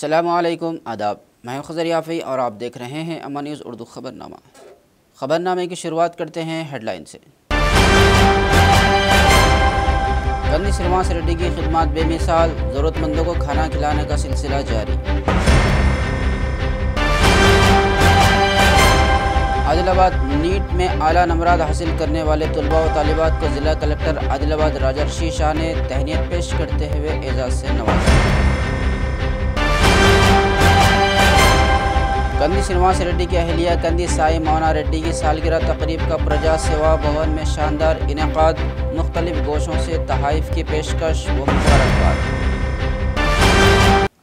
अस्सलामुअलैकुम आदाब। मैं खज़र याफ़ी और आप देख रहे हैं अमन न्यूज़ उर्दू ख़बरनामा। ख़बरनामे की शुरुआत करते हैं हेडलाइन से। कंदी श्रीनिवास रेड्डी की खिदमत बेमिसाल, ज़रूरतमंदों को खाना खिलाने का सिलसिला जारी। आदिलाबाद नीट में आला नंबरात हासिल करने वाले तलबा व तालिबात को ज़िला कलेक्टर आदिलाबाद राजर्षि शाह ने तहनीत पेश करते हुए एजाज़ से नवाजा। कंदी श्रीनिवास रेड्डी की अहलिया कंदी साई मोना रेड्डी की सालगिरह तकरीब का प्रजा सेवा भवन में शानदार इनेकाद, मुख्तलिफ गोशों से तहाइफ की पेशकश व मुबारकबाद।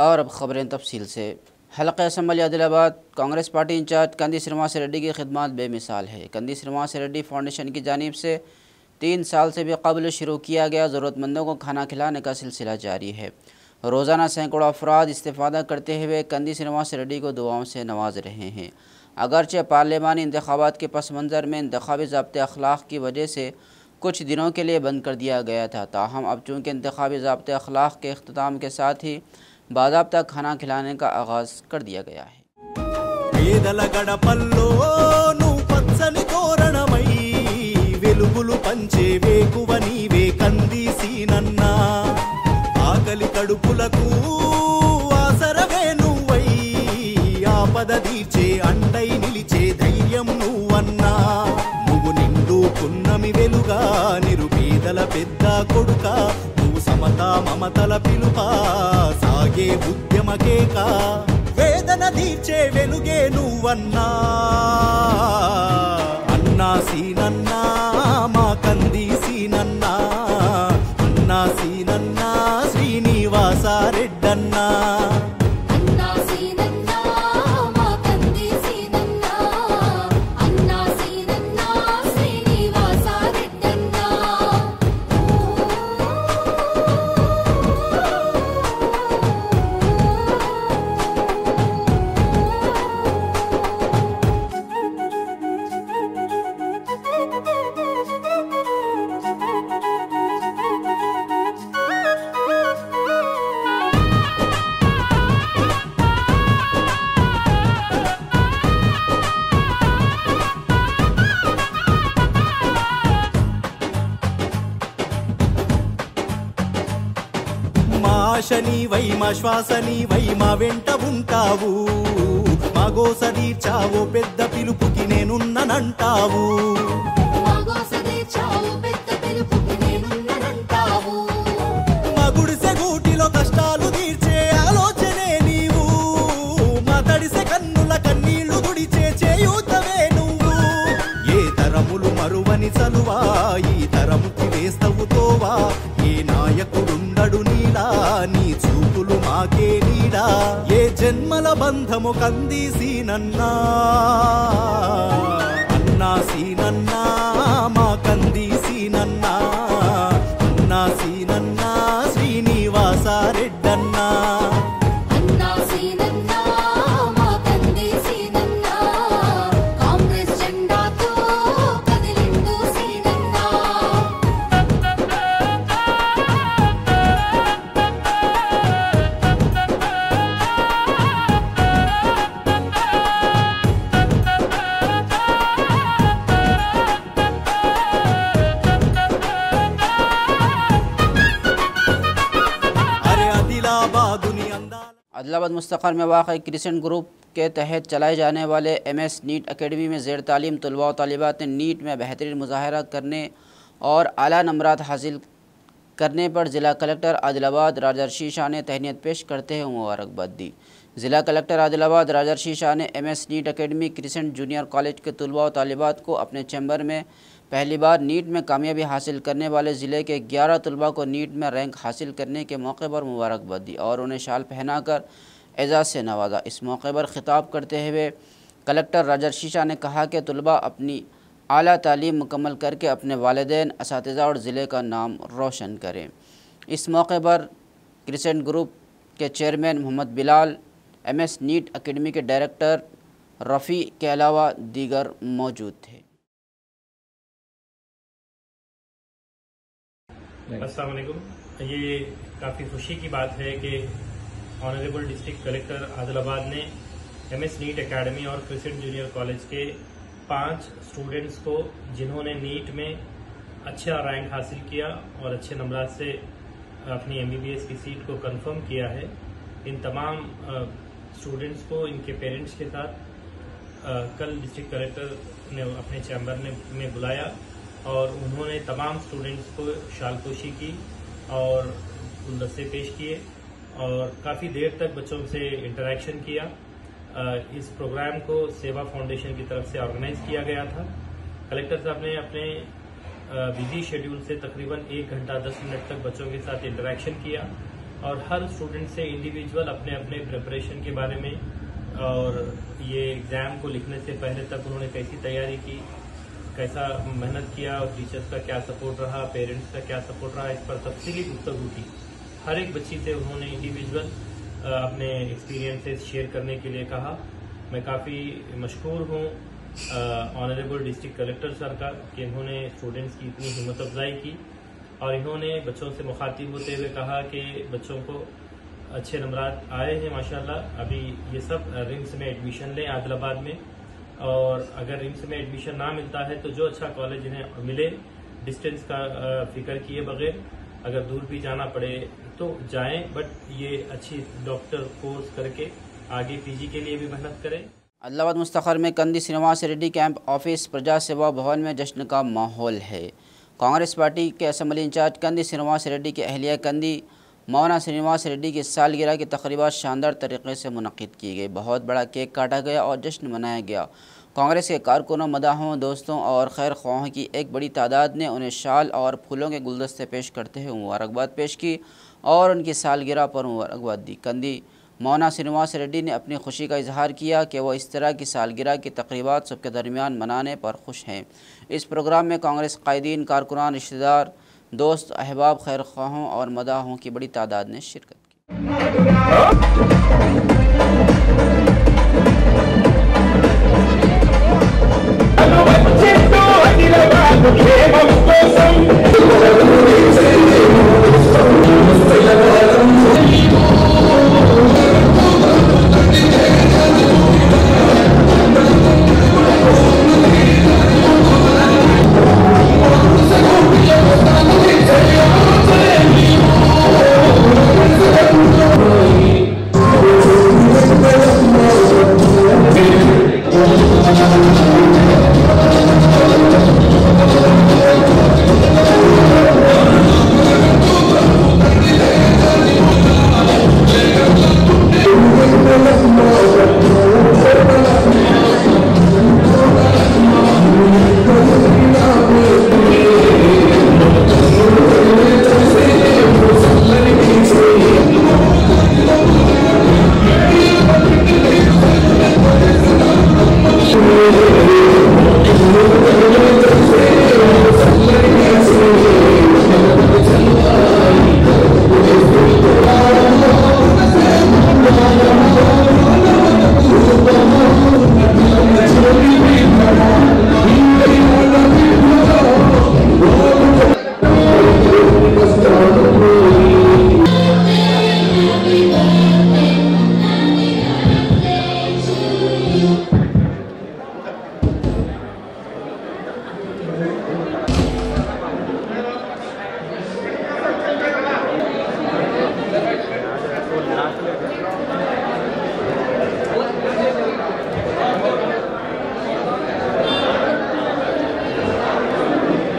और अब ख़बरें तफसील से। हल्का assembly Adilabad Congress party incharge Kandi Srinivas Reddy की खिदमत बेमिसाल है। कंदी श्रीनिवास रेड्डी फाउंडेशन की जानिब से 3 साल से भी कबल शुरू किया गया ज़रूरतमंदों को खाना खिलाने का सिलसिला जारी है। रोज़ाना सैकड़ों अफराद इस्तेफ़ादा करते हुए कंदी श्रीनिवास रेड्डी को दुआओं से नवाज रहे हैं। अगरचे पार्लिमानी इंतखाबात के पस मंज़र में इंतखाबी ज़ाब्ते अखलाक की वजह से कुछ दिनों के लिए बंद कर दिया गया था, ताहम अब चूँकि इंतखाबी ज़ाब्ते अखलाक के अख्ताम के साथ ही बाज़ाब्ता खाना खिलाने का आगाज़ कर दिया गया है। ఆకలి కడుపులకు ఆసరవే నువ్వై ఆపద తీర్చే అండై నిలిచే ధైర్యం నువ్వన్నా. నువ్వు నిండు పున్నమి వెలుగా నిరుపేదల పెద్ద కొడుక, నువ్వు సమతా మమతల పిలుపా సాగే ఉద్యమకేక, వేదన తీర్చే వెలుగే నువ్వన్నా. అన్నా సీనన్నా మా కంది సీనన్నా, అన్నా సీనన్నా శ్రీనివాస రెడ్డన్నా. నీవై మా శ్వాస నీవై మా వెంట ఉంటావు, మా గోస తీర్చావు పెద్ద పిలుపుకి నేనున్ననంటావు. మా గుడిసె గూటిలో కష్టాలు తీర్చే ఆలోచనే నీవు, మా తడిసె కన్నుల కన్నీళ్లు దుడిచే చేయూతవే నువ్వు. ఏ తరములు మరువని చలువా ఈ తరముకి వేస్తవు తోవా, ఏ నాయకుడుండడు నీలా నీ చూపులు మాకే నీడా. ఏ జన్మల బంధము కంది సీనన్నా, అన్నా సీనన్నా మా కంది సీనన్నా, అన్నా సీనన్నా శ్రీనివాస రెడ్డన్నా. आदिलाबाद मुस्तक़र में वाक़ क्रिसेंट ग्रुप के तहत चलाए जाने वाले MS नीट अकेडमी में ज़ेर तालीम तलबा व तालिबात ने नीट में बेहतरीन मुज़ाहरा करने और आला नंबरात हासिल करने पर ज़िला कलेक्टर आदिलाबाद राजर्षि शाह ने तहनीत पेश करते हुए मुबारकबाद दी। ज़िला कलेक्टर आदिलाबाद राजर्षि शाह ने MS NEET academy crescent junior college के तलबा व तालिबात को अपने चैम्बर में पहली बार नीट में कामयाबी हासिल करने वाले ज़िले के 11 तलबा को नीट में रैंक हासिल करने के मौके पर मुबारकबाद दी और उन्हें शाल पहनाकर एजाज़ से नवाजा। इस मौके पर ख़िताब करते हुए कलेक्टर राजर्षि शाह ने कहा कि तलबा अपनी आला तालीम मुकम्मल करके अपने वालिदैन, असातिज़ा और ज़िले का नाम रोशन करें। इस मौके पर क्रिसेंट ग्रुप के chairman Mohammed Bilal, MS NEET academy के डायरेक्टर रफ़ी के अलावा दीगर मौजूद थे। अस्सलाम वालेकुम। ये काफ़ी खुशी की बात है कि ऑनरेबल डिस्ट्रिक्ट कलेक्टर आदिलाबाद ने एमएस नीट एकेडमी और क्रिसेंट जूनियर कॉलेज के 5 स्टूडेंट्स को जिन्होंने नीट में अच्छा रैंक हासिल किया और अच्छे नंबरात से अपनी एमबीबीएस की सीट को कंफर्म किया है, इन तमाम स्टूडेंट्स को इनके पेरेंट्स के साथ कल डिस्ट्रिक्ट कलेक्टर ने अपने चैम्बर में बुलाया और उन्होंने तमाम स्टूडेंट्स को शालपोशी की और गुलदस्ते पेश किए और काफ़ी देर तक बच्चों से इंटरेक्शन किया। इस प्रोग्राम को सेवा फाउंडेशन की तरफ से ऑर्गेनाइज किया गया था। कलेक्टर साहब ने अपने बिजी शेड्यूल से तकरीबन 1 घंटा 10 मिनट तक बच्चों के साथ इंटरेक्शन किया और हर स्टूडेंट से इंडिविजुअल अपने अपने प्रिपरेशन के बारे में और ये एग्जाम को लिखने से पहले तक उन्होंने कैसी तैयारी की, कैसा मेहनत किया और टीचर्स का क्या सपोर्ट रहा, पेरेंट्स का क्या सपोर्ट रहा, इस पर तफसीली गुफ्तगू की। हर एक बच्ची से उन्होंने इंडिविजुअल अपने एक्सपीरियंसेस शेयर करने के लिए कहा। मैं काफ़ी मशकूर हूँ ऑनरेबल डिस्ट्रिक्ट कलेक्टर सर का कि इन्होंने स्टूडेंट्स की इतनी हिम्मत अफजाई की और इन्होंने बच्चों से मुखातिब होते हुए कहा कि बच्चों को अच्छे नंबरात आए हैं माशाल्लाह, अभी ये सब रिम्स में एडमिशन लें आदिलाबाद में, और अगर रिम्स में एडमिशन ना मिलता है तो जो अच्छा कॉलेज इन्हें मिले, डिस्टेंस का फिक्र किए बगैर अगर दूर भी जाना पड़े तो जाएं, बट ये अच्छी डॉक्टर कोर्स करके आगे पीजी के लिए भी मेहनत करें। आदिलाबाद मुस्तखर में कंदी श्रीनिवास रेड्डी कैंप ऑफिस प्रजा सेवा भवन में जश्न का माहौल है। कांग्रेस पार्टी के असम्बली इंचार्ज कंदी श्रीनिवास रेड्डी की अहलिया कंदी मौना श्रीनिवास रेड्डी की सालगिरह की तकरीबात शानदार तरीके से मुनक़िद की गई। बहुत बड़ा केक काटा गया और जश्न मनाया गया। कांग्रेस के कारकुनों, मदाहों, दोस्तों और खैर ख्वाहों की एक बड़ी तादाद ने उन्हें शाल और फूलों के गुलदस्ते पेश करते हुए मुबारकबाद पेश की और उनकी सालगिरह पर मुबारकबाद दी। कंदी मौना श्रीनिवास रेड्डी ने अपनी खुशी का इजहार किया कि वह इस तरह की सालगिरह की तकरीबात सबके दरमियान मनाने पर खुश हैं। इस प्रोग्राम में कांग्रेस कायदीन, कारकुनान, रिश्तेदार, दोस्त, अहबाब, खैर ख्वाहों और मदाहों की बड़ी तादाद ने शिरकत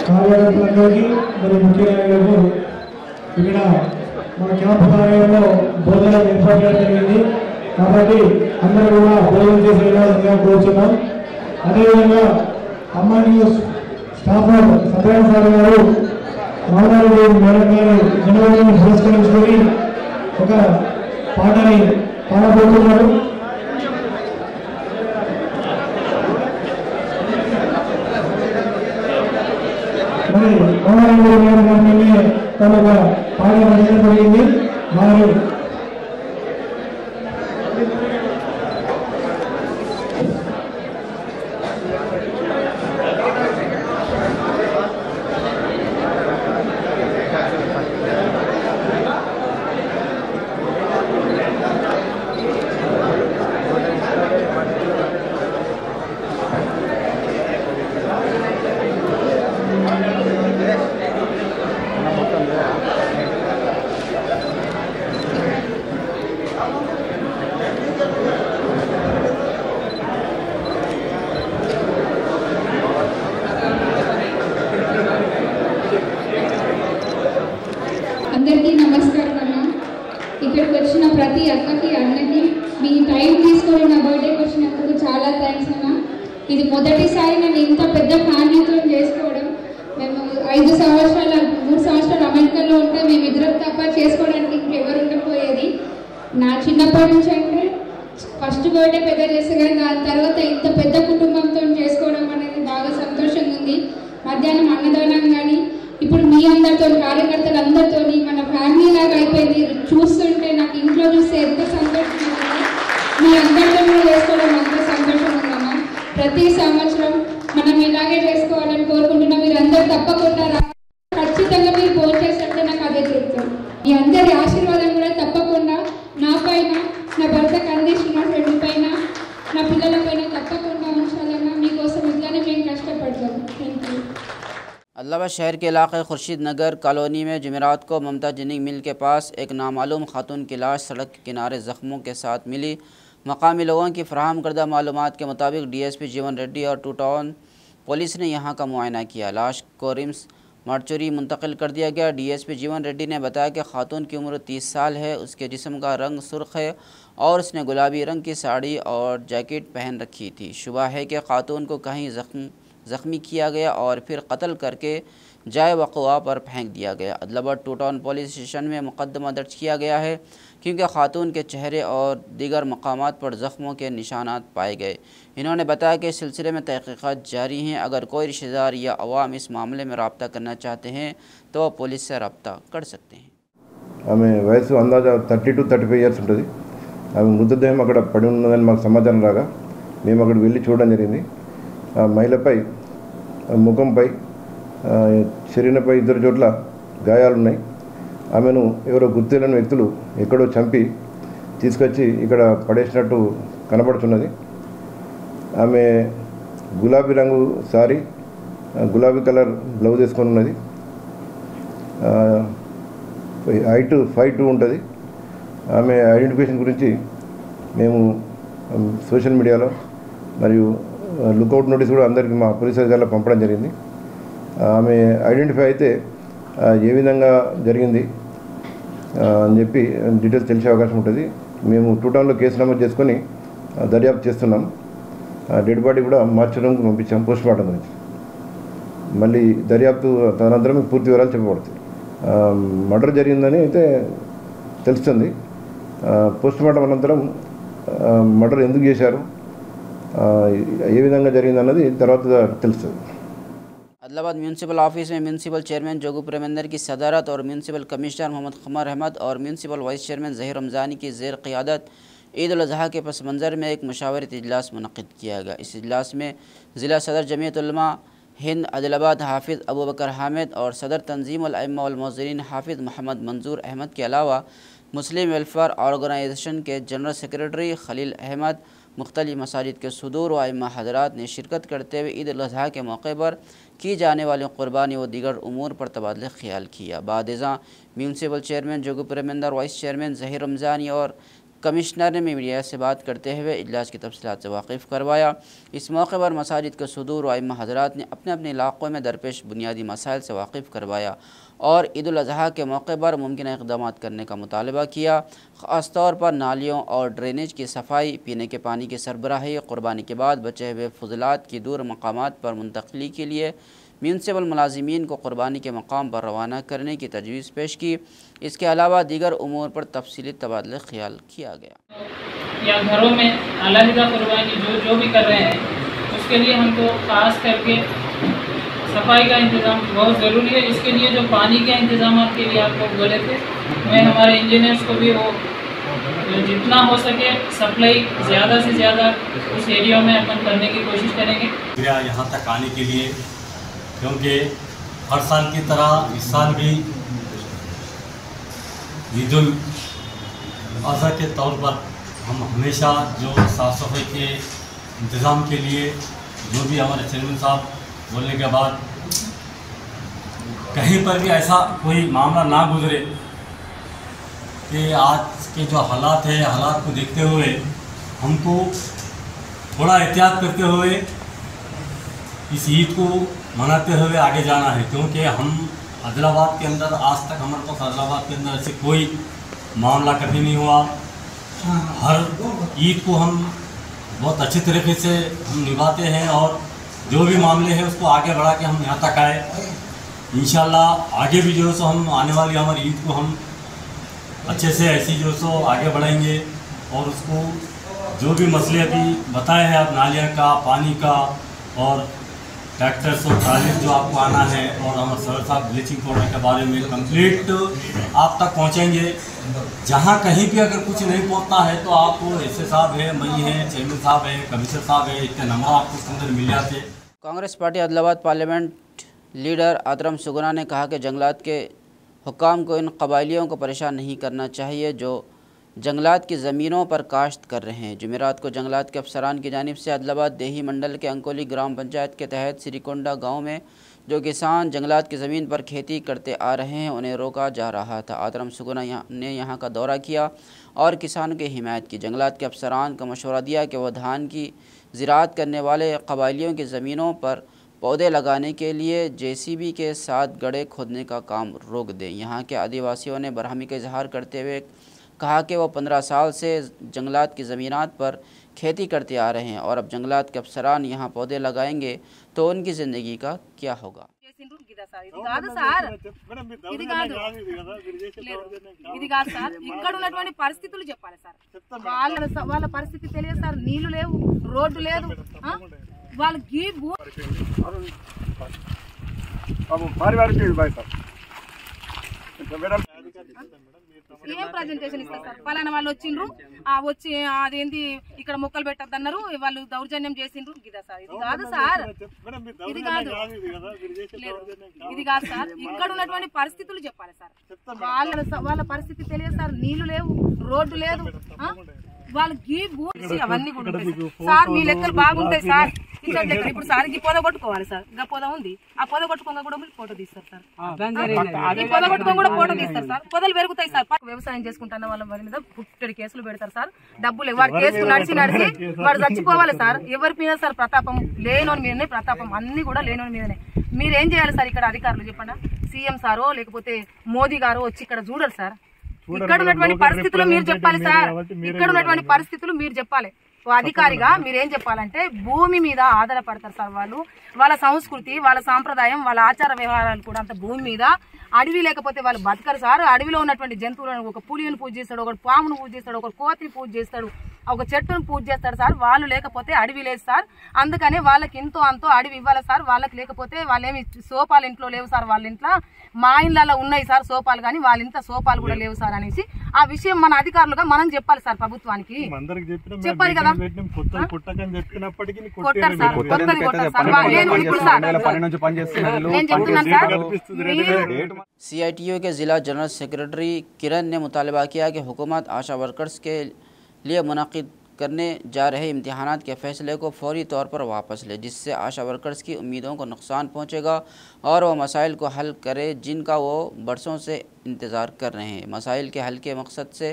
కార్యకర్తలందరికీ మరి ముఖ్య నాయకులకు ఇక్కడ మన క్యాంపు కార్యాలయంలో భోజనం ఏర్పాటు చేయడం జరిగింది కాబట్టి అందరూ కూడా భోజనం చేసి వెళ్ళాల్సిందిగా కోరుతున్నాం. అదేవిధంగా అమ్మ న్యూస్ స్టాఫ్ సత్యనారాయణ సార్ గారు మౌనారెడ్డి మేడం గారి జన్మదినాన్ని పురస్కరించుకొని ఒక పాటని పాడబోతున్నారు. మరి మౌనారెడ్డి మేడం గారిని తమ పాట రచించడం జరిగింది. వారు ఇది మొదటిసారి నేను ఇంత పెద్ద ఫ్యామిలీతో చేసుకోవడం. మేము 3 సంవత్సరాలు అమెరికాలో ఉంటే మేమిద్దరం తప్ప చేసుకోవడానికి ఇంకెవరు ఉండకపోయేది. నా చిన్నప్పటి నుంచి అంటే ఫస్ట్ బర్త్డే పెద్ద చేస్తే కానీ దాని తర్వాత ఇంత పెద్ద కుటుంబంతో చేసుకోవడం అనేది బాగా సంతోషంగా ఉంది. మధ్యాహ్నం అన్నదానం కానీ ఇప్పుడు మీ అందరితో కార్యకర్తలు అందరితో మన ఫ్యామిలీ లాగా అయిపోయింది. చూస్తుంటే నాకు ఇంట్లో చూస్తే ఎంత సంతోషంగా ఉందో మీ అందరితో కూడా చేసుకోవడం అంత సంతోషంగా ఉందమ్మా. ప్రతి సంవత్సరం మనం ఇలాగే చేసుకోవాలని కోరుకుంటున్నాం. మీరు అందరూ తప్పకుండా ఖచ్చితంగా మీరు ఫోన్ చేస్తుంటే నాకు అదే తృప్తి. మీ అందరి ఆశీర్వాదం కూడా తప్పకుండా నా పైన, నా భర్తకు అందిస్తున్న ఫ్రెండ్ పైన, నా పిల్లల పైన తప్పకుండా ఉంచాలన్నా మీకోసం ఇట్లానే మేము కష్టపడతాం. Thank you. अदलाबाद शहर के इलाके खुर्शीद नगर कॉलोनी में जुमेरात को ममता जिनिंग मिल के पास एक नामालूम खातून की लाश सड़क के किनारे ज़ख्मों के साथ मिली। मकामी लोगों की फराहम करदा मालूमात के मुताबिक DSP जीवन रेड्डी और 2 टाउन पुलिस ने यहाँ का मुआयना किया। लाश को रिम्स मर्चुरी मुंतकिल कर दिया गया। DSP जीवन रेड्डी ने बताया कि खातून की उम्र 30 साल है। उसके जिस्म का रंग सुर्ख है और उसने गुलाबी रंग की साड़ी और जैकेट पहन रखी थी। शुबा है कि खातून को कहीं ज़ख्मी किया गया और फिर कत्ल करके जाए वक़वा पर फेंक दिया गया। अदलाबाद 2 टाउन पुलिस स्टेशन में मुकदमा दर्ज किया गया है क्योंकि खातून के चेहरे और दीगर मकामात पर ज़ख्मों के निशानात पाए गए। इन्होंने बताया कि इस सिलसिले में तहक़ीक़ात जारी हैं। अगर कोई रिश्तेदार या अवाम इस मामले में रब्ता करना चाहते हैं तो वह पुलिस से रब्ता कर सकते हैं। ఆమె వయసు అందాజా 30 to 35 ఇయర్స్ ఉంటుంది. ఆమె మృతదేహం అక్కడ పడి ఉన్నదని మాకు సమాచారం రాగా మేము అక్కడికి వెళ్ళి చూడడం జరిగింది. ఆ మహిళపై ముఖంపై శరీరంపై 2 చోట్ల గాయాలున్నాయి. ఆమెను ఎవరో గుర్తులేని వ్యక్తులు ఎక్కడో చంపి తీసుకొచ్చి ఇక్కడ పడేసినట్టు కనబడుతున్నది. ఆమె గులాబీ రంగు సారీ, గులాబీ కలర్ బ్లౌజ్ వేసుకొని ఉన్నది. హైట్ 5'2" ఉంటుంది. ఆమె ఐడెంటిఫికేషన్ గురించి మేము సోషల్ మీడియాలో మరియు లుకౌట్ నోటీస్ కూడా అందరికీ మా పోలీస్ అధికారులు పంపడం జరిగింది. ఆమె ఐడెంటిఫై అయితే ఏ విధంగా జరిగింది అని చెప్పి డీటెయిల్స్ తెలిసే అవకాశం ఉంటుంది. మేము 2 టౌన్లో కేసు నమోదు చేసుకొని దర్యాప్తు చేస్తున్నాం. డెడ్ బాడీ కూడా మార్చడంకి పంపించాం పోస్ట్మార్టం గురించి. మళ్ళీ దర్యాప్తు తదనంతరం పూర్తి వివరాలు చెప్పబడతాయి. మర్డర్ జరిగిందని అయితే తెలుస్తుంది. పోస్ట్మార్టం అనంతరం మర్డర్ ఎందుకు చేశారు, ఏ విధంగా జరిగిందన్నది తర్వాత తెలుస్తుంది. अदलाबाद म्यूनसिपल ऑफिस में म्यूनसिपल चेयरमैन जोगू प्रेमेंदर की सदारत और म्यूनसिपल कमिश्नर मोहम्मद क़मर अहमद और municipal vice chairman Zaheer Ramzani की ज़ेर क़ियादत ईद उल अज़हा के पस मंज़र में एक मशावरती इजलास मुनक़्क़िद किया गया। इस इजलास में ज़िला सदर जमीयत उलमा हिंद आदिलाबाद हाफिज़ अबू बकर हामिद और सदर तंजीम उल अइम्मा वल मुअज़्ज़िरीन हाफिज़ मोहम्मद मंजूर अहमद के अलावा मुस्लिम वेलफेयर ऑर्गेनाइजेशन के जनरल सेक्रेटरी खलील अहमद, मुख्तलिफ मसाजिद के सदूर व अइम्मा हज़रात ने शिरकत करते हुए ईद उल अज़हा के मौके पर की जाने वाली क़ुरबानी व दीगर उमूर पर तबादला ख्याल किया। बादज़ा municipal chairman Jogu Premender, vice chairman Zaheer Ramzani और कमिश्नर ने मीडिया से बात करते हुए इजलास की तफसीलात से वाकिफ़ करवाया। इस मौके पर मसाजिद के सदूर व अइम्मा हज़रात ने अपने अपने इलाक़ों में दरपेश बुनियादी मसाइल से वाकिफ़ करवाया और ईद उल अज़हा के मौके पर मुमकिन इक़दाम करने का मुतालबा किया। ख़ास तौर पर नालियों और ड्रेनेज की सफाई, पीने के पानी की सरबराही, क़ुरबानी के बाद बचे हुए फजलात की दूर मकामात पर मुंतक़ली के लिए म्यूनसिपल मुलाजिमीन को क़ुरबानी के मकाम पर रवाना करने की तजवीज़ पेश की। इसके अलावा दीगर उमूर पर तफसीली तबादला ख्याल किया गया। या घरों में अलहदा क़ुरबानी जो भी कर रहे हैं उसके लिए हमको ख़ास करके सफाई का इंतज़ाम बहुत ज़रूरी है। इसके लिए जो पानी के इंतज़ाम के लिए आप लोग बोले थे, मैं हमारे इंजीनियर्स को भी वो जितना हो सके सप्लाई ज़्यादा से ज़्यादा उस एरिया में अपन करने की कोशिश करेंगे। यहाँ तक आने के लिए, क्योंकि हर साल की तरह इस साल भी ईद उल अज़हा के तौर पर हम हमेशा जो साफ़ सफाई के इंतज़ाम के लिए जो भी हमारे चेयरमैन साहब बोलने के बाद कहीं पर भी ऐसा कोई मामला ना गुजरे कि आज के जो हालात है, हालात को देखते हुए हमको थोड़ा एहतियात करते हुए इस ईद को मनाते हुए आगे जाना है। क्योंकि हम आदिलाबाद के अंदर आज तक हमारे पास आदिलाबाद के अंदर ऐसे कोई मामला कभी नहीं हुआ। हर ईद को हम बहुत अच्छे तरीके से हम निभाते हैं और जो भी मामले हैं उसको आगे बढ़ा के हम यहाँ तक आए। इंशाल्लाह आगे भी जो है सो हम आने वाली हमारी ईद को हम अच्छे से ऐसी जो सो आगे बढ़ाएंगे और उसको जो भी मसले अभी बताए हैं आप नालियाँ का, पानी का और ट्रैक्टर और ट्राली जो आपको आना है और हमारे सर साहब ब्लीचिंग पाउडर के बारे में कंप्लीट आप तक पहुँचेंगे। जहाँ कहीं भी अगर कुछ नहीं पहुँचता है तो आप एसए साहब है, मई है, चेयरमैन साहब है, कमिश्नर साहब है, इतने नंबर आपको उसके अंदर मिल जाते। Congress party Adilabad parliament leader Atram Sugna ने कहा कि जंगलात के हुक्काम को इन कबाइलियों को परेशान नहीं करना चाहिए जो जंगलात की ज़मीनों पर काश्त कर रहे हैं। जुमेरात को जंगलात के अफसरान की जानिब से आदिलाबाद देही मंडल के अंकोली ग्राम पंचायत के तहत श्रीकोंडा गांव में जो किसान जंगलात की ज़मीन पर खेती करते आ रहे हैं उन्हें रोका जा रहा था। आतरम सुगना ने यहाँ का दौरा किया और किसानों की हिमायत की। जंगलात के अफसरान को मशवरा दिया कि वह धान की ज़राअत करने वाले कबाइलियों की ज़मीनों पर पौधे लगाने के लिए JCB के साथ गड्ढे खोदने का काम रोक दें। यहाँ के आदिवासियों ने बरहमी का इजहार करते हुए कहा कि वो 15 साल से जंगलात की ज़मीनात पर खेती करते आ रहे हैं और अब जंगलात के अफसरान यहाँ पौधे लगाएंगे तो उनकी ज़िंदगी का क्या होगा। ఇది కాదు సార్, ఇక్కడ ఉన్నటువంటి పరిస్థితులు చెప్పాలి సార్. వాళ్ళ పరిస్థితి తెలియదు సార్. నీళ్లు లేవు, రోడ్డు లేదు, వాళ్ళకి ఏం ప్రజెంటేషన్ ఇస్తారు సార్? పలానా వాళ్ళు వచ్చిండ్రు, వచ్చి అదేంటి ఇక్కడ మొక్కలు పెట్టద్దన్నారు, వాళ్ళు దౌర్జన్యం చేసిండ్రు. ఇదా సార్? ఇది కాదు సార్, ఇది కాదు, ఇది కాదు సార్. ఇక్కడ ఉన్నటువంటి పరిస్థితులు చెప్పాలి సార్. వాళ్ళ పరిస్థితి తెలియదు సార్. నీళ్లు లేవు, రోడ్డు లేదు, వాళ్ళకి అవన్నీ కూడా ఉంటాయి సార్. మీ లెక్కలు బాగుంటాయి సార్. ఇప్పుడు సార్ ఈ పొద కొట్టుకోవాలి సార్. ఇంకా పొద ఉంది, ఆ పొద కొట్టుకోగా కూడా మీరు ఫోటో తీస్తారు సార్. ఈ పొద కొట్టుకోగా కూడా ఫోటో తీస్తారు సార్. పొదలు పెరుగుతాయి సార్. వ్యవసాయం చేసుకుంటున్న వాళ్ళ మీద పుట్టడి కేసులు పెడతారు సార్. డబ్బులు వాడి కేసులు నడిచి వాడు చచ్చిపోవాలి సార్. ఎవరి మీద సార్ ప్రతాపం? లేనోని మీదనే ప్రతాపం, అన్ని కూడా లేనోని మీదనే. మీరేం చేయాలి సార్? ఇక్కడ అధికారులు చెప్పండి, సీఎం సారో లేకపోతే మోదీ గారో వచ్చి ఇక్కడ చూడరు సార్. ఇక్కడ ఉన్నటువంటి పరిస్థితులు మీరు చెప్పాలి సార్. ఇక్కడ ఉన్నటువంటి పరిస్థితులు మీరు చెప్పాలి. అధికారిగా మీరేం చెప్పాలంటే భూమి మీద ఆధారపడతారు సార్ వాళ్ళు. వాళ్ళ సంస్కృతి, వాళ్ళ సాంప్రదాయం, వాళ్ళ ఆచార వ్యవహారాలు కూడా అంత భూమి మీద. అడవి లేకపోతే వాళ్ళు బతకరు సార్. అడవిలో ఉన్నటువంటి జంతువులను, ఒక పులిని పూజ చేస్తాడు, ఒకటి పామును పూజ చేస్తాడు, ఒక కోతిని పూజ చేస్తాడు, ఒక చెట్టును పూజ చేస్తాడు సార్. వాళ్ళు లేకపోతే అడవి లేదు సార్. అందుకనే వాళ్ళకి ఎంతో అంతో అడవి ఇవ్వాలి సార్. వాళ్ళకి లేకపోతే వాళ్ళేమి సోపాలు ఇంట్లో లేవు సార్. వాళ్ళ ఇంట్లో మా ఇళ్ళలో ఉన్నాయి సార్ సోపాలు, కానీ వాళ్ళ ఇంట్లో సోపాలు కూడా లేవు సార్ అనేసి ఆ విషయం మన అధికారులుగా మనం చెప్పాలి సార్ ప్రభుత్వానికి. చెప్పాలి కదా. కొట్టారు సార్, కొత్తది కొట్టారు సార్. నేను చెప్తున్నాను సార్. CITU के ज़िला जनरल सेक्रेटरी किरण ने मुतालबा किया कि हुकूमत आशा वर्कर्स के लिए मुनक़िद करने जा रहे इम्तिहानात के फ़ैसले को फौरी तौर पर वापस ले, जिससे आशा वर्कर्स की उम्मीदों को नुकसान पहुंचेगा और वह मसाइल को हल करे जिनका वो बरसों से इंतज़ार कर रहे हैं। मसाइल के हल के मकसद से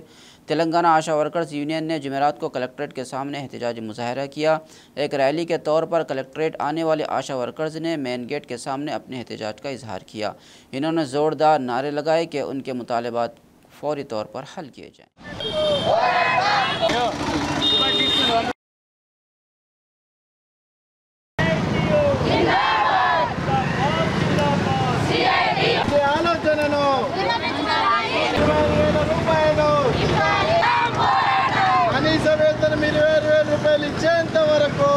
तेलंगाना आशा वर्कर्स यूनियन ने जुमेरात को कलेक्ट्रेट के सामने एहतजाजी मुजाहरा किया। एक रैली के तौर पर कलेक्ट्रेट आने वाले आशा वर्कर्स ने मेन गेट के सामने अपने एहतजाज का इजहार किया। इन्होंने ज़ोरदार नारे लगाए कि उनके मुतालबात फौरी तौर पर हल किए जाएँ। కనీస వేతనం 20,000 రూపాయలు ఇచ్చేంత వరకు,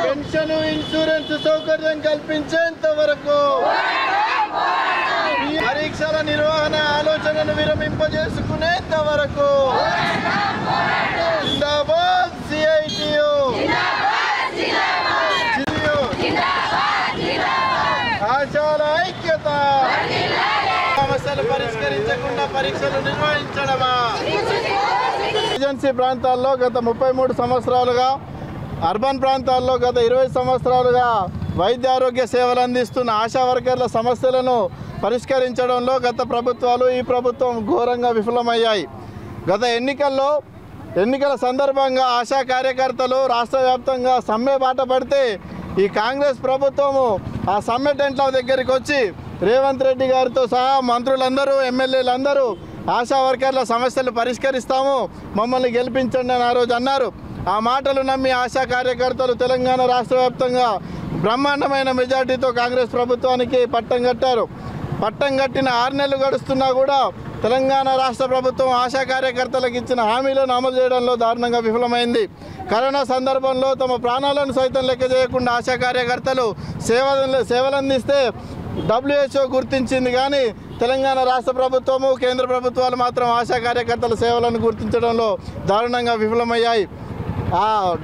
పెన్షన్, ఇన్సూరెన్స్ సౌకర్యం కల్పించేంత వరకు, పరీక్షల నిర్వహణ ఆలోచనను విరమింపజేసుకునేంత వరకు జిందాబాద్ CITU. ఆశాల ఐక్యత. సమస్యలు పరిష్కరించకుండా పరీక్షలు నిర్వహించడమా? ఏజెన్సీ ప్రాంతాల్లో గత 33 సంవత్సరాలుగా, అర్బన్ ప్రాంతాల్లో గత 20 సంవత్సరాలుగా వైద్య ఆరోగ్య సేవలు అందిస్తున్న ఆశా వర్కర్ల సమస్యలను పరిష్కరించడంలో గత ప్రభుత్వాలు, ఈ ప్రభుత్వం ఘోరంగా విఫలమయ్యాయి. గత ఎన్నికల సందర్భంగా ఆశా కార్యకర్తలు రాష్ట్ర వ్యాప్తంగా సమ్మె బాట పడితే ఈ కాంగ్రెస్ ప్రభుత్వము ఆ సమ్మె టెంట్ల దగ్గరికి వచ్చి రేవంత్ రెడ్డి గారితో సహా మంత్రులందరూ, ఎమ్మెల్యేలందరూ ఆశా వర్కర్ల సమస్యలు పరిష్కరిస్తాము, మమ్మల్ని గెలిపించండి అని ఆ రోజు అన్నారు. ఆ మాటలు నమ్మి ఆశా కార్యకర్తలు తెలంగాణ రాష్ట్ర వ్యాప్తంగా బ్రహ్మాండమైన మెజార్టీతో కాంగ్రెస్ ప్రభుత్వానికి పట్టం కట్టారు. పట్టం కట్టిన 6 నెలలు గడుస్తున్నా కూడా తెలంగాణ రాష్ట్ర ప్రభుత్వం ఆశా కార్యకర్తలకు ఇచ్చిన హామీలను అమలు చేయడంలో దారుణంగా విఫలమైంది. కరోనా సందర్భంలో తమ ప్రాణాలను సైతం లెక్క చేయకుండా ఆశా కార్యకర్తలు సేవలందిస్తే WHO గుర్తించింది, కానీ తెలంగాణ రాష్ట్ర ప్రభుత్వము కేంద్ర ప్రభుత్వాలు మాత్రం ఆశా కార్యకర్తల సేవలను గుర్తించడంలో దారుణంగా విఫలమయ్యాయి.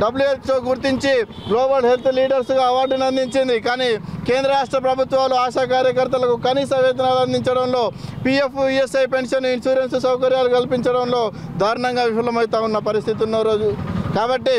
WHO గుర్తించి గ్లోబల్ హెల్త్ లీడర్స్గా అవార్డును అందించింది, కానీ కేంద్ర రాష్ట్ర ప్రభుత్వాలు ఆశా కార్యకర్తలకు కనీస వేతనాలు అందించడంలో, PF, ESI పెన్షన్, ఇన్సూరెన్స్ సౌకర్యాలు కల్పించడంలో దారుణంగా విఫలమవుతా ఉన్న పరిస్థితి ఉన్న రోజు. కాబట్టి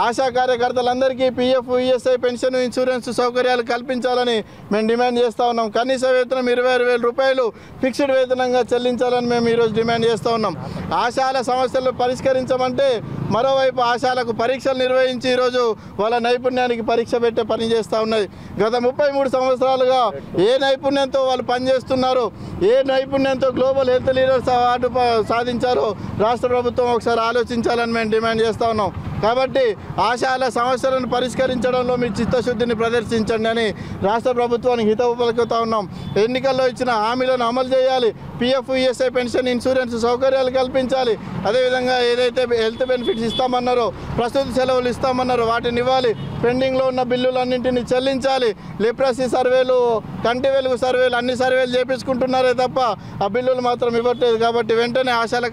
ఆశా కార్యకర్తలందరికీ PF, ESI పెన్షన్, ఇన్సూరెన్స్ సౌకర్యాలు కల్పించాలని మేము డిమాండ్ చేస్తూ ఉన్నాం. కనీస వేతనం 26,000 రూపాయలు ఫిక్స్డ్ వేతనంగా చెల్లించాలని మేము ఈరోజు డిమాండ్ చేస్తూ ఉన్నాం. ఆశాల సమస్యలు పరిష్కరించమంటే మరోవైపు ఆశాలకు పరీక్షలు నిర్వహించి ఈరోజు వాళ్ళ నైపుణ్యానికి పరీక్ష పెట్టే పని చేస్తూ ఉన్నది. గత 33 సంవత్సరాలుగా ఏ నైపుణ్యంతో వాళ్ళు పనిచేస్తున్నారో, ఏ నైపుణ్యంతో గ్లోబల్ హెల్త్ లీడర్స్ అవార్డు సాధించారో రాష్ట్ర ప్రభుత్వం ఒకసారి ఆలోచించాలని మేము డిమాండ్ చేస్తూ ఉన్నాం. కాబట్టి ఆశాల సమస్యలను పరిష్కరించడంలో మీ చిత్తశుద్ధిని ప్రదర్శించండి అని రాష్ట్ర ప్రభుత్వానికి హితవు పలుకుతూ ఉన్నాం. ఎన్నికల్లో ఇచ్చిన హామీలను అమలు చేయాలి, PF, ESI పెన్షన్, ఇన్సూరెన్స్ సౌకర్యాలు కల్పించాలి. అదేవిధంగా ఏదైతే హెల్త్ బెనిఫిట్స్ ఇస్తామన్నారో, ప్రస్తుత సెలవులు ఇస్తామన్నారో వాటిని ఇవ్వాలి. పెండింగ్లో ఉన్న బిల్లులన్నింటినీ చెల్లించాలి. లిప్రసీ సర్వేలు, కంటి వెలుగు సర్వేలు, అన్ని సర్వేలు చేపించుకుంటున్నారే తప్ప ఆ బిల్లులు మాత్రం ఇవ్వట్లేదు. కాబట్టి వెంటనే ఆశాల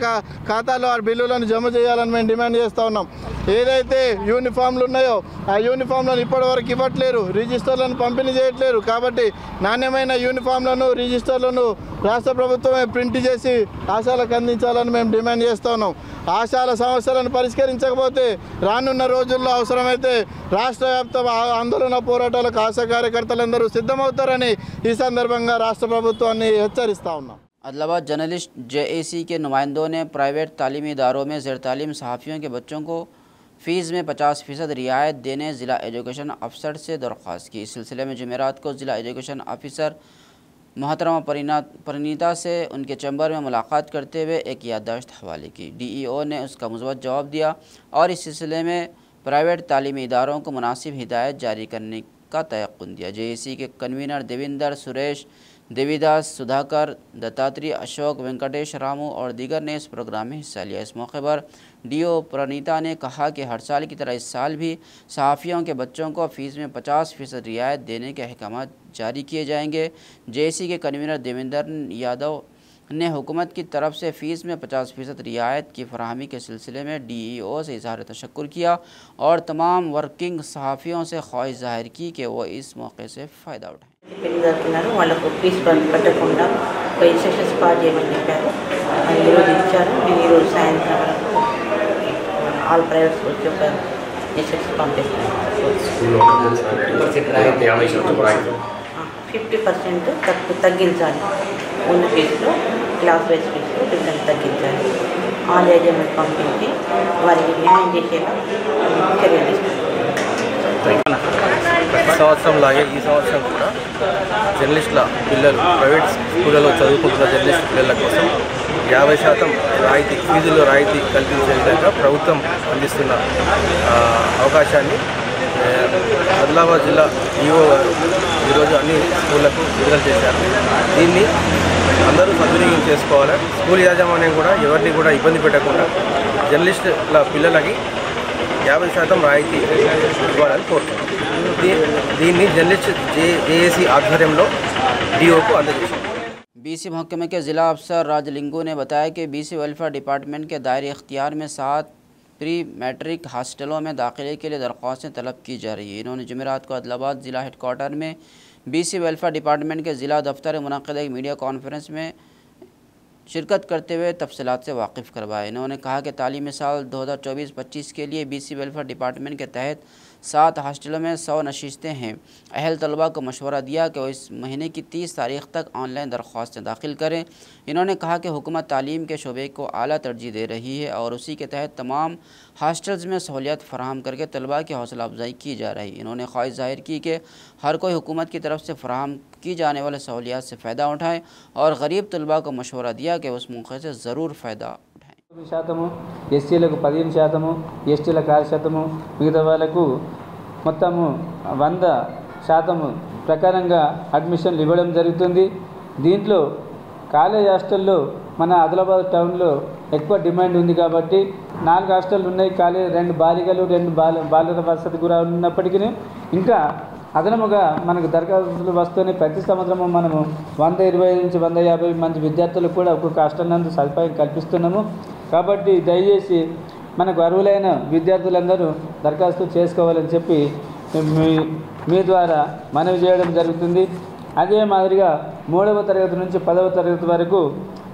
ఖాతాలో ఆ బిల్లులను జమ చేయాలని మేము డిమాండ్ చేస్తూ ఉన్నాం. ఏదైతే యూనిఫామ్లు ఉన్నాయో ఆ యూనిఫామ్లను ఇప్పటివరకు ఇవ్వట్లేరు, రిజిస్టర్లను పంపిణీ చేయట్లేరు. కాబట్టి నాణ్యమైన యూనిఫామ్లను, రిజిస్టర్లను రాష్ట్ర ప్రభుత్వమే ప్రింట్ చేసి ఆశాలకు అందించాలని మేము డిమాండ్ చేస్తూ ఉన్నాం. ఆశాల సమస్యలను పరిష్కరించకపోతే రానున్న రోజుల్లో అవసరమైతే రాష్ట్ర వ్యాప్త ఆందోళన పోరాటాలకు ఆశా కార్యకర్తలందరూ సిద్ధమవుతారని ఈ संदर्भंगा राष्ट्र ప్రభుత్వాన్ని హెచ్చరిస్తా ఉన్నాం. आदिलाबाद जर्नलिस्ट JAC के नुमाइंदों ने प्राइवेट तालीमी इदारों में ज़ेर तालीम सहाफ़ियों के बच्चों को फ़ीस में 50% रियायत देने ज़िला एजुकेशन अफसर से दरख्वास्त की। इस सिलसिले में जुमेरात को ज़िला एजुकेशन ऑफिसर मोहतरमा परिनीता से उनके चैम्बर में मुलाकात करते हुए एक याददाश्त हवाले की। DEO ने उसका मुस्बत जवाब दिया और इस सिलसिले में प्राइवेट तालीमी इदारों को मुनासिब हिदायत जारी करने का तयक़ुन दिया। JAC के कन्वीनर देविंदर, सुरेश, देवीदास, सुधाकर, दत्तात्रेय, अशोक, वेंकटेश, रामू और दीगर ने इस प्रोग्राम में हिस्सा लिया। इस मौके पर DO प्रणीता ने कहा कि हर साल की तरह इस साल भी सहाफ़ियों के बच्चों को फ़ीस में 50% रियायत देने के अहकाम जारी किए जाएंगे। JAC के कन्वीनर देवेंद्र यादव ने हुकूमत की तरफ से फ़ीस में 50% रियायत की फराहमी के सिलसिले में DEO से इज़हार तशक्कुर किया और तमाम वर्किंग सहाफ़ियों से ख्वाहिश ज़ाहिर की कि वो इस मौके से फ़ायदा उठाएँ। వాళ్ళకు ఫీజు పెట్టకుండా ఒక ఇన్స్ట్రక్షన్స్ పాస్ చేయమని చెప్పారు. అది ఈరోజు ఇచ్చారు. నేను ఈరోజు సాయంత్రం వరకు ఆల్ ప్రైవేట్ స్కూల్కి ఒక ఇన్స్ట్రక్షన్స్ పంపిస్తాను. 50% తగ్గించాలి. ఉన్న ఫీజులో క్లాస్ వైజ్ ఫీజులో 50% తగ్గించాలి. ఆల్ ఏజెంట్ పంపించి వారికి న్యాయం చేసేలా చర్యలు తీసుకుంటారు. సంవత్సరం లాగే ఈ సంవత్సరం కూడా జర్నలిస్టుల పిల్లలు ప్రైవేట్ స్కూళ్ళలో చదువుకుంటున్న జర్నలిస్ట్ పిల్లల కోసం 50% రాయితీ ఫీజులో రాయితీ కల్పించే విధంగా ప్రభుత్వం అందిస్తున్న అవకాశాన్ని ఆదిలాబాద్ జిల్లా DO గారు ఈరోజు అన్ని స్కూళ్లకు విడుదల చేశారు. దీన్ని అందరూ సద్వినియోగం చేసుకోవాలి. స్కూల్ యాజమాన్యం కూడా ఎవరిని కూడా ఇబ్బంది పెట్టకుండా జర్నలిస్టుల పిల్లలకి 50% రాయితీ ఇవ్వాలని కోరుతున్నాం. దీన్ని జర్నలిస్ట్ JAC ఆధ్వర్యంలో DO को అందజేశారు. BC महकमे के ज़िला अफसर राजलिंगू ने बताया कि BC वेलफेयर डिपार्टमेंट के दायरे इख्तियार में 7 प्री मैट्रिक हॉस्टलों में दाखिले के लिए दरख्वास्तें तलब की जा रही है। इन्होंने जुमेरात को आदिलाबाद ज़िला हेडक्वार्टर में BC वेलफेयर डिपार्टमेंट के ज़िला दफ्तर में मुनक़िद एक मीडिया कॉन्फ्रेंस में शिरकत करते हुए तफसीलात से वाकिफ़ करवाया। इन्होंने कहा कि तालीमी साल 2024-25 के लिए BC वेलफेयर डिपार्टमेंट के तहत 7 हॉस्टलों में 100 नशिस्तें हैं। अहल तलबा को मशवरा दिया कि वो इस महीने की 30 तारीख तक ऑनलाइन दरख्वास्तें दाखिल करें। इन्होंने कहा कि हुकूमत तालीम के शोबे को आला तरजीह दे रही है और उसी के तहत तमाम हॉस्टल्स में सहूलियत फराहम करके तलबा की हौसला अफजाई की जा रही। इन्होंने ख्वाहिश जाहिर की कि हर कोई हुकूमत की तरफ से फराहम की जाने वाले सहूलियात से फ़ायदा उठाएँ और गरीब तलबा को मशवरा दिया कि उस मौके से ज़रूर फ़ायदा శాతము ఎస్సీలకు 15%, ఎస్టీలకు 6%, మిగతా వాళ్ళకు మొత్తము 100% ప్రకారంగా అడ్మిషన్లు ఇవ్వడం జరుగుతుంది. దీంట్లో కాలేజ్ హాస్టల్లో మన ఆదిలాబాద్ టౌన్లో ఎక్కువ డిమాండ్ ఉంది కాబట్టి 4 హాస్టళ్ళు ఉన్నాయి. కాలేజ్ 2 బాలికలు 2 బాలుర వసతి గృహాలు ఉన్నప్పటికీ ఇంకా అదనముగా మనకు దరఖాస్తులు వస్తూనే ప్రతి సంవత్సరము మనము 125 నుంచి 150 మంది విద్యార్థులకు కూడా ఒక్కొక్క హాస్టల్ నందు సదుపాయం కల్పిస్తున్నాము. కాబట్టి దయచేసి మనకు అర్హులైన విద్యార్థులందరూ దరఖాస్తు చేసుకోవాలని చెప్పి మీ ద్వారా మనవి చేయడం జరుగుతుంది. అదే మాదిరిగా 3వ తరగతి నుంచి 10వ తరగతి వరకు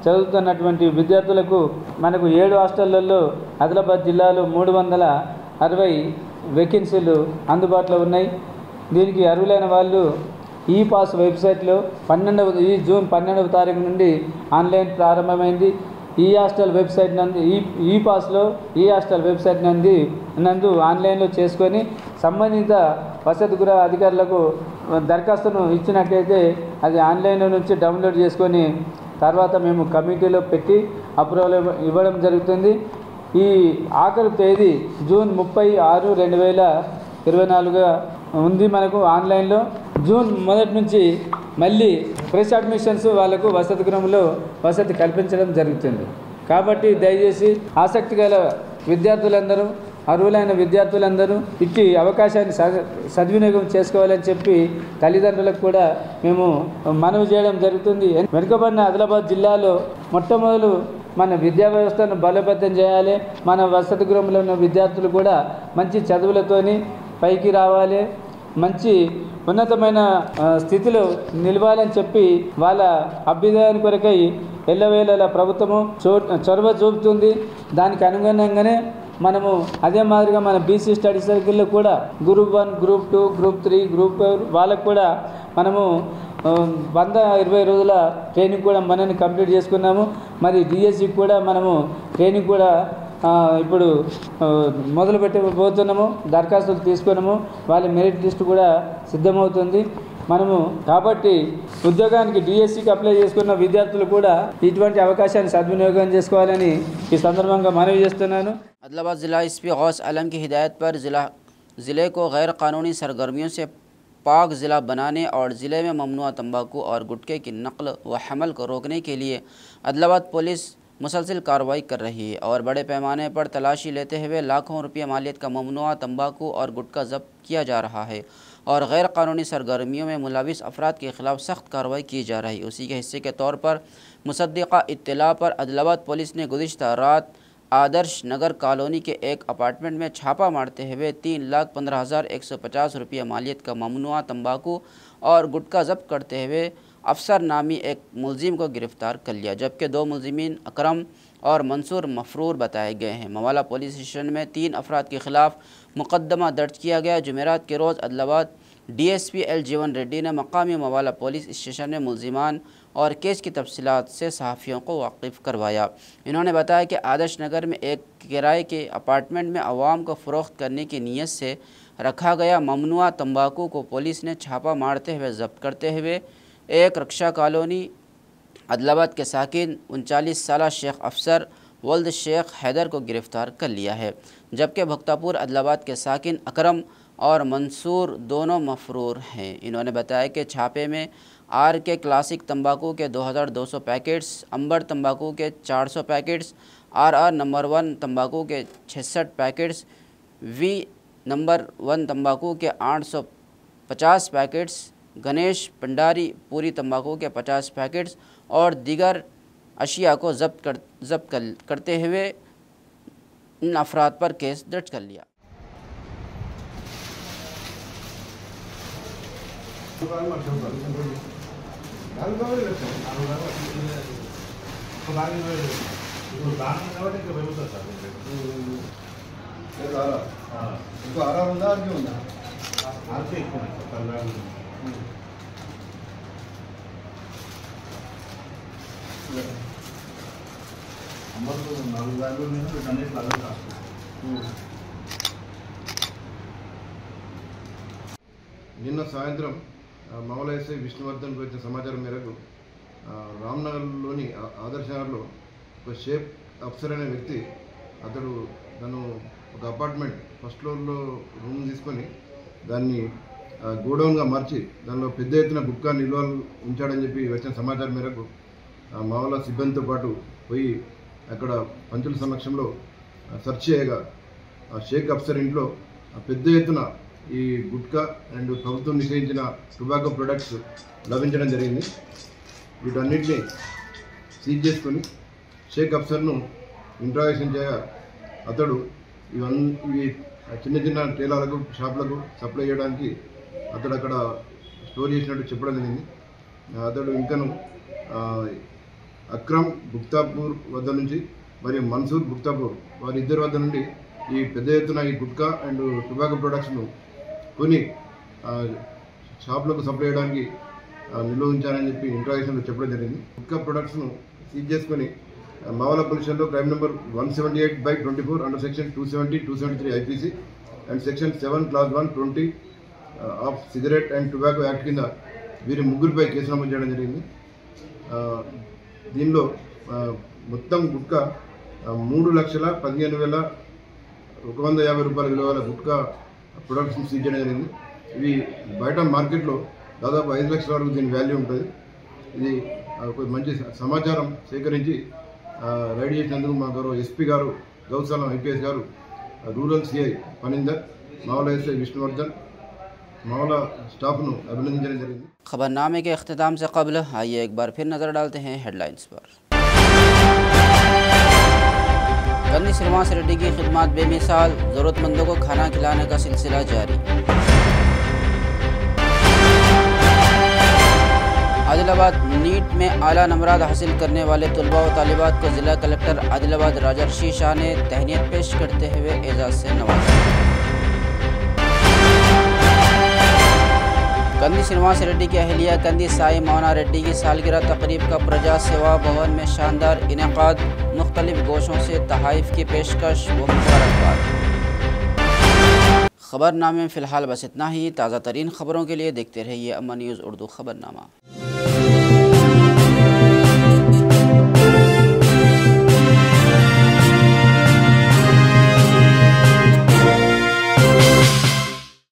చదువుతున్నటువంటి విద్యార్థులకు మనకు 7 హాస్టళ్లలో ఆదిలాబాద్ జిల్లాలో 360 వేకెన్సీలు అందుబాటులో ఉన్నాయి. దీనికి అర్హులైన వాళ్ళు ఈ పాస్ వెబ్సైట్లో జూన్ 12వ తారీఖు నుండి ఆన్లైన్ ప్రారంభమైంది. ఈ హాస్టల్ వెబ్సైట్ నందు ఈ పాస్లో ఈ హాస్టల్ వెబ్సైట్ నందు ఆన్లైన్లో చేసుకొని సంబంధిత వసతి గృహ అధికారులకు దరఖాస్తును ఇచ్చినట్లయితే అది ఆన్లైన్లో నుంచి డౌన్లోడ్ చేసుకొని తర్వాత మేము కమిటీలో పెట్టి అప్రూవల్ ఇవ్వడం జరుగుతుంది. ఈ ఆఖరి తేదీ జూన్ 30, 6, 2024గా ఉంది మనకు ఆన్లైన్లో. జూన్ 1 నుంచి మళ్ళీ ఫ్రెష్ అడ్మిషన్స్ వాళ్ళకు వసతి గృహంలో వసతి కల్పించడం జరుగుతుంది. కాబట్టి దయచేసి ఆసక్తి గల విద్యార్థులందరూ అర్హులైన విద్యార్థులందరూ ఇట్టి అవకాశాన్ని సద్వినియోగం చేసుకోవాలని చెప్పి తల్లిదండ్రులకు కూడా మేము మనవి చేయడం జరుగుతుంది. వెనుకబడిన ఆదిలాబాద్ జిల్లాలో మొట్టమొదలు మన విద్యా వ్యవస్థను బలోపేతం చేయాలి. మన వసతి గృహంలో ఉన్న విద్యార్థులు కూడా మంచి చదువులతోని పైకి రావాలి, మంచి ఉన్నతమైన స్థితిలో నిలవాలని చెప్పి వాళ్ళ అభ్యుదయాన్ని కొరకై ఎల్లవేళలా ప్రభుత్వము చొరవ చూపుతుంది. దానికి అనుగుణంగానే మనము అదే మాదిరిగా మన బీసీ స్టడీ సర్కిల్లో కూడా గ్రూప్ 1, గ్రూప్ 2, గ్రూప్ 3, గ్రూప్ 4 వాళ్ళకు కూడా మనము 120 రోజుల ట్రైనింగ్ కూడా మనని కంప్లీట్ చేసుకున్నాము. మరి డిఎస్సికి కూడా మనము ట్రైనింగ్ కూడా ఇప్పుడు మొదలు పెట్టబోతున్నాము. దరఖాస్తులు తీసుకున్నాము. వాళ్ళ మెరిట్ లిస్ట్ కూడా సిద్ధమవుతుంది మనము. కాబట్టి ఉద్యోగానికి డిఎస్సికి అప్లై చేసుకున్న విద్యార్థులు కూడా ఇటువంటి అవకాశాన్ని సద్వినియోగం చేసుకోవాలని ఈ సందర్భంగా మనవి చేస్తున్నాను. आदिलाबाद ज़िला एसपी गौस आलम की हिदायत पर ज़िले को गैर कानूनी सरगर्मियों से पाक ज़िला बनाने और ज़िले में ममनुआ तंबाकू और गुटखे की नकल व हमल को रोकने के लिए आदिलाबाद पुलिस मुसलसल कार्रवाई कर रही है और बड़े पैमाने पर तलाशी लेते हुए लाखों रुपये मालियत का ममनुआ तंबाकू और गुटखा जब्त किया जा रहा है और गैर कानूनी सरगर्मियों में मुलविस अफराद के ख़िलाफ़ सख्त कार्रवाई की जा रही है। उसी के हिस्से के तौर पर मुसद्दिक़ा इत्तला पर आदिलाबाद पुलिस ने गुज़िश्ता रात आदर्श नगर कॉलोनी के एक अपार्टमेंट में छापा मारते हुए 3,15,150 रुपये मालियत का ममनुआ तंबाकू और गुटखा जब्त करते हुए अफसर नामी एक मुलजिम को गिरफ़्तार कर लिया, जबकि 2 मुलजिमीन अकरम और मंसूर मफरूर बताए गए हैं। मवाला पुलिस स्टेशन में 3 अफराद के ख़िलाफ़ मुकदमा दर्ज किया गया। जुमेरात के रोज़ आदिलाबाद DSP L जीवन रेड्डी ने मकामी मवाला पुलिस स्टेशन में मुलजिमान और केस की तफसीलात से सहाफ़ियों को वाकिफ़ करवाया। इन्होंने बताया कि आदर्श नगर में एक किराए के अपार्टमेंट में आवाम को फ़रोख्त करने की नीयत से रखा गया ममनुआ तंबाकू को पुलिस ने छापा मारते हुए जब्त करते हुए एक रक्षा कॉलोनी आदिलाबाद के साकिन 39 साल शेख अफसर वल्द शेख हैदर को गिरफ़्तार कर लिया है, जबकि भक्तापुर आदिलाबाद के साकिन अकरम और मंसूर दोनों मफरूर हैं। इन्होंने बताया कि छापे में RK क्लासिक तंबाकू के 2200 पैकेट्स, अंबर तंबाकू के 400 पैकेट्स, RR नंबर 1 तंबाकू के 66 पैकेट्स, V नंबर 1 तंबाकू के 850 पैकेट्स, गणेश भंडारी पूरी तंबाकू के 50 पैकेट्स और दीगर अशिया को जब्त करते हुए इन अफराद पर केस दर्ज कर लिया। ఇంకో ఆరా ఉందా ఆర్కే ఉందా ఆర్కే ఎక్కువ అమ్మకు 4 వేలు నేను వీటన్నిటి అలా కాదు. నిన్న సాయంత్రం మామూలు ఎస్ఐ విష్ణువర్ధన్కి వచ్చిన సమాచారం మేరకు రామ్నగర్లోని ఆదర్శనగర్లో ఒక షేప్ అఫ్సర్ అనే వ్యక్తి అతడు తను ఒక అపార్ట్మెంట్ ఫస్ట్ ఫ్లోర్లో రూమ్ తీసుకొని దాన్ని గోడౌన్గా మార్చి దానిలో పెద్ద ఎత్తున గుట్కా నిల్వలు ఉంచాడని చెప్పి వచ్చిన సమాచారం మేరకు మామూలు సిబ్బందితో పాటు పోయి అక్కడ పంచుల సమక్షంలో సెర్చ్ చేయగా షేక్ అఫ్సర్ ఇంట్లో పెద్ద ఎత్తున ఈ గుట్కా అండ్ ప్రభుత్వం నిషేధించిన టొబాకో ప్రొడక్ట్స్ లభించడం జరిగింది. వీటన్నిటిని సీజ్ చేసుకొని షేక్ అఫ్సర్ను ఇంట్రాగేషన్ చేయగా అతడు ఇవి చిన్న చిన్న టేలర్లకు షాపులకు సప్లై చేయడానికి అతడు అక్కడ స్టోర్ చేసినట్టు చెప్పడం జరిగింది. అతడు ఇంకను అక్రమ్ గుప్తాపూర్ వద్ద నుంచి మరియు మన్సూర్ గుప్తాపూర్ వారిద్దరి వద్ద నుండి ఈ పెద్ద ఎత్తున ఈ గుట్కా అండ్ టొబాకో ప్రొడక్ట్స్ను కొని షాపులకు సప్లై చేయడానికి నిల్వ ఉంచారని చెప్పి ఇంట్రాగేషన్లో చెప్పడం జరిగింది. గుట్కా ప్రొడక్ట్స్ను సీజ్ చేసుకొని మావల పొల్యూషన్లో crime number 178/24 under section 270, 273 IPC and section 7 Clause 120 of cigarette and tobacco act కింద వీరి ముగ్గురిపై కేసు నమోదు చేయడం జరిగింది. దీనిలో మొత్తం గుట్కా 3,15,150 రూపాయల విలువ గుట్కా ప్రొడక్ట్స్ని సీజ్ చేయడం జరిగింది. ఇవి బయట మార్కెట్లో దాదాపు 5 లక్షల వరకు దీని వాల్యూ ఉంటుంది. ఇది ఒక మంచి సమాచారం సేకరించి రైడ్ చేసినందుకు మా గౌరవ ఎస్పీ గారు, గౌసాలం IPS గారు, rural CI Panindar, Mavala SI Vishnuvardhan, मामला स्टाफ नु अभिनंदन జరిగింది। खबरनामे के अख्तिताम से कबल आइए एक बार फिर नज़र डालते हैं हेडलाइंस पर। कन्नी श्रीनिवास रेड्डी की खिदमत बेमिसाल, ज़रूरतमंदों को खाना खिलाने का सिलसिला जारी। आदिलाबाद नीट में आला नंबरात हासिल करने वाले तलबा व तालिबात को ज़िला कलेक्टर आदिलाबाद राजर्षि शाह ने तहनीत पेश करते हुए एजाज़ से नवाजा। कंदी श्रीनिवास रेड्डी की अहलिया कंदी साई मौना रेड्डी की सालगिरह तकरीब का प्रजा सेवा भवन में शानदार इनेकाद, मुख्तलिफ गोशों से तहाइफ की पेशकश व मुबारकबाद। खबरनामे में फ़िलहाल बस इतना ही। ताज़ा तरीन खबरों के लिए देखते रहिए अम्मा न्यूज़ उर्दू खबरनामा।